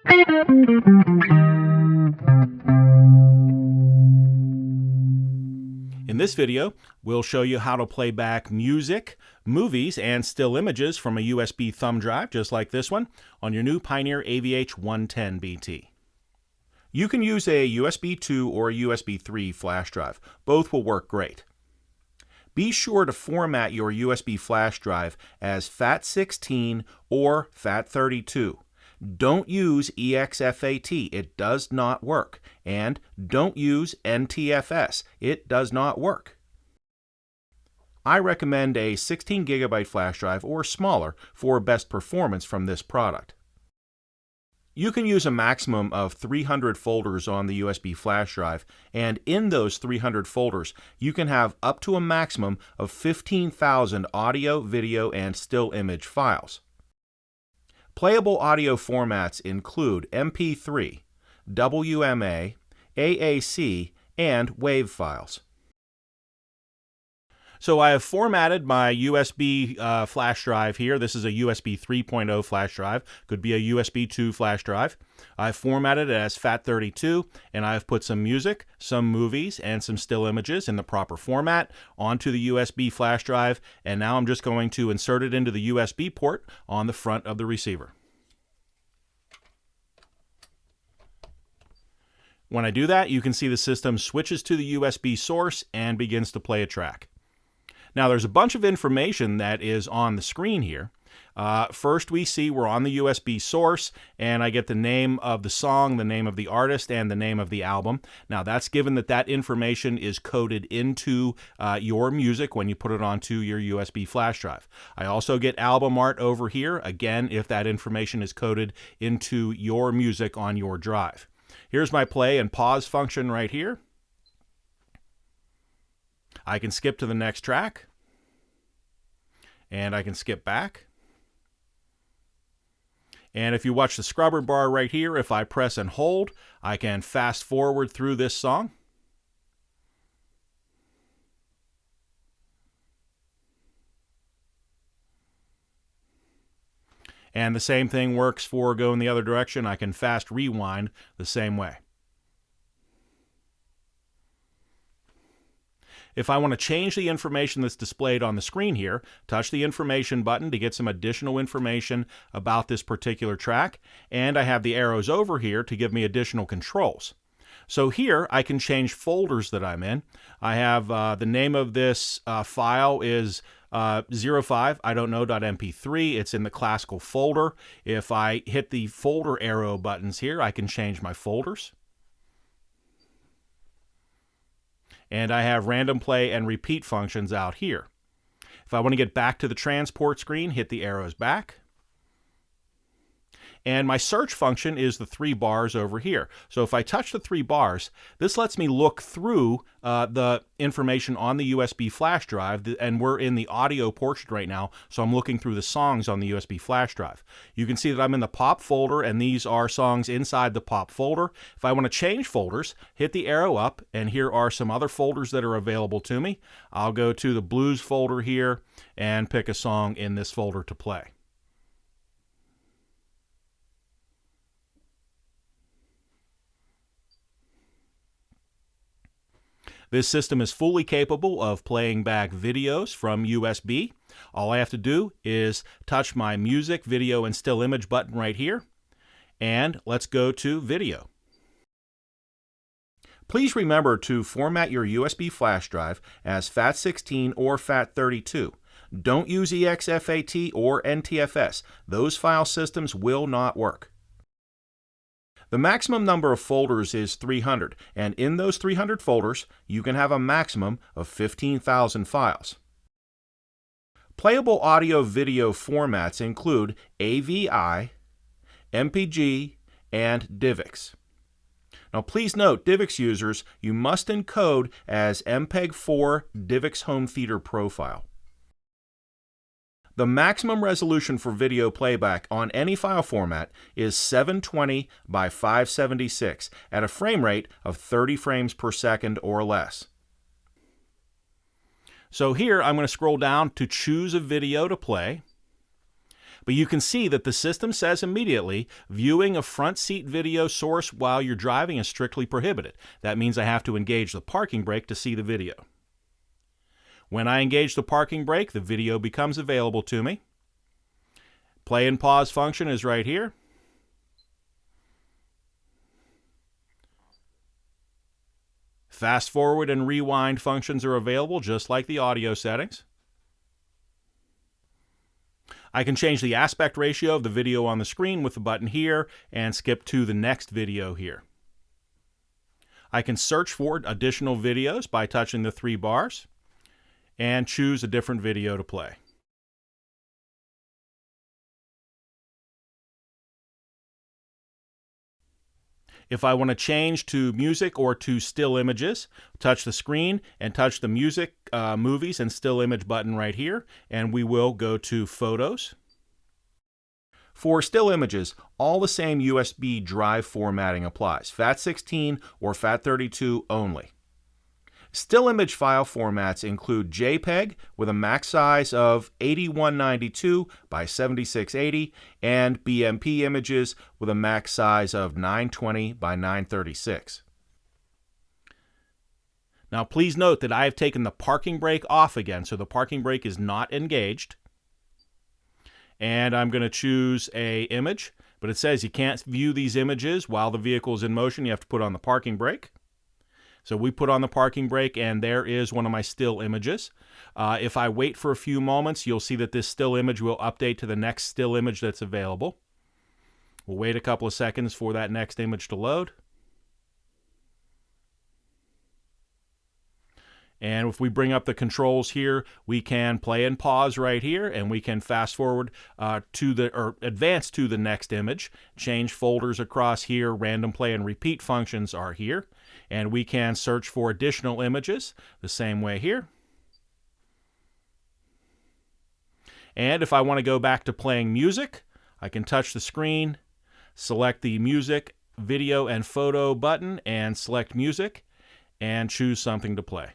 In this video, we'll show you how to play back music, movies, and still images from a USB thumb drive, just like this one, on your new Pioneer AVH-110BT. You can use a USB 2 or a USB 3 flash drive. Both will work great. Be sure to format your USB flash drive as FAT16 or FAT32. Don't use EXFAT, it does not work. And don't use NTFS, it does not work. I recommend a 16 GB flash drive or smaller for best performance from this product. You can use a maximum of 300 folders on the USB flash drive, and in those 300 folders, you can have up to a maximum of 15,000 audio, video, and still image files. Playable audio formats include MP3, WMA, AAC, and WAV files. So I have formatted my USB flash drive here. This is a USB 3.0 flash drive. Could be a USB 2 flash drive. I've formatted it as FAT32, and I've put some music, some movies, and some still images in the proper format onto the USB flash drive, and now I'm just going to insert it into the USB port on the front of the receiver. When I do that, you can see the system switches to the USB source and begins to play a track. Now, there's a bunch of information that is on the screen here. First, we see we're on the USB source, and I get the name of the song, the name of the artist, and the name of the album. Now, that's given that that information is coded into your music when you put it onto your USB flash drive. I also get album art over here, again, if that information is coded into your music on your drive. Here's my play and pause function right here. I can skip to the next track, and I can skip back. And if you watch the scrubber bar right here, if I press and hold, I can fast forward through this song. And the same thing works for going the other direction. I can fast rewind the same way. If I want to change the information that's displayed on the screen here, touch the information button to get some additional information about this particular track, and I have the arrows over here to give me additional controls. So here I can change folders that I'm in. I have the name of this file is 05, I don't know, .mp3. It's in the classical folder. If I hit the folder arrow buttons here, I can change my folders. And I have random play and repeat functions out here. If I want to get back to the transport screen, hit the arrows back. And my search function is the 3 bars over here. So if I touch the 3 bars, this lets me look through the information on the USB flash drive, and we're in the audio portion right now, so I'm looking through the songs on the USB flash drive. You can see that I'm in the pop folder, and these are songs inside the pop folder. If I want to change folders, hit the arrow up, and here are some other folders that are available to me. I'll go to the blues folder here and pick a song in this folder to play. This system is fully capable of playing back videos from USB. All I have to do is touch my music, video, and still image button right here. And let's go to video. Please remember to format your USB flash drive as FAT16 or FAT32. Don't use EXFAT or NTFS. Those file systems will not work. The maximum number of folders is 300, and in those 300 folders, you can have a maximum of 15,000 files. Playable audio-video formats include AVI, MPG, and DivX. Now please note, DivX users, you must encode as MPEG-4 DivX home theater profile. The maximum resolution for video playback on any file format is 720 by 576 at a frame rate of 30 frames per second or less. So here I'm going to scroll down to choose a video to play. But you can see that the system says immediately, viewing a front seat video source while you're driving is strictly prohibited. That means I have to engage the parking brake to see the video. When I engage the parking brake, the video becomes available to me. Play and pause function is right here. Fast forward and rewind functions are available just like the audio settings. I can change the aspect ratio of the video on the screen with the button here and skip to the next video here. I can search for additional videos by touching the three bars and choose a different video to play. If I want to change to music or to still images, touch the screen and touch the music, movies, and still image button right here, and we will go to Photos. For still images, all the same USB drive formatting applies, FAT16 or FAT32 only. Still image file formats include JPEG with a max size of 8192 by 7680 and BMP images with a max size of 920 by 936. Now please note that I have taken the parking brake off again, so the parking brake is not engaged. And I'm going to choose a image, but it says you can't view these images while the vehicle is in motion. You have to put on the parking brake. So we put on the parking brake, and there is one of my still images. If I wait for a few moments, you'll see that this still image will update to the next still image that's available. We'll wait a couple of seconds for that next image to load. And if we bring up the controls here, we can play and pause right here, and we can fast forward advance to the next image. Change folders across here. Random play and repeat functions are here. And we can search for additional images the same way here. And if I want to go back to playing music, I can touch the screen, select the music, video, and photo button, and select music, and choose something to play.